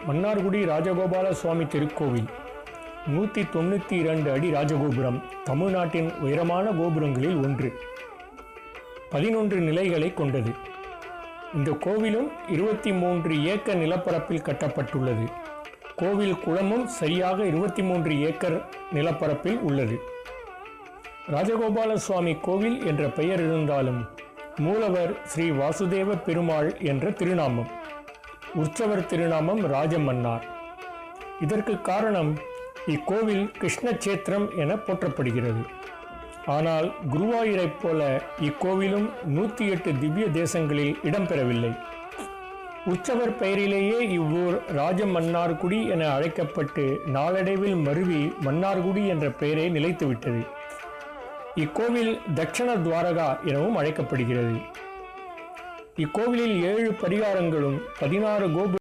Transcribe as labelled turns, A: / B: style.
A: மன்னார்குடி ராஜகோபால சுவாமி திருக்கோவில் 192 அடி ராஜகோபுரம் தமிழ்நாட்டின் உயரமான கோபுரங்களில் ஒன்று. 11 நிலைகளை கொண்டது. இந்த கோவிலும் 23 ஏக்கர் நிலப்பரப்பில் கட்டப்பட்டுள்ளது. கோவில் குளமும் சரியாக 23 ஏக்கர் நிலப்பரப்பில் உள்ளது. ராஜகோபால சுவாமி கோவில் என்ற பெயர் இருந்தாலும் மூலவர் ஸ்ரீ வாசுதேவ பெருமாள் என்ற திருநாமம். உற்சவர் திருநாமம் ராஜமன்னார். இதற்கு காரணம் இக்கோவில் கிருஷ்ணச்சேத்திரம் என போற்றப்படுகிறது. ஆனால் குருவாயூரைப் போல இக்கோவிலும் 108 திவ்ய தேசங்களில் இடம்பெறவில்லை. உற்சவர் பெயரிலேயே இவ்வூர் ராஜமன்னார்குடி என அழைக்கப்பட்டு நாளடைவில் மருவி மன்னார்குடி என்ற பெயரே நிலைத்துவிட்டது. இக்கோவில் தட்சண துவாரகா எனவும் அழைக்கப்படுகிறது. இக்கோவிலில் 7 பரிகாரங்களும் 16 கோபுர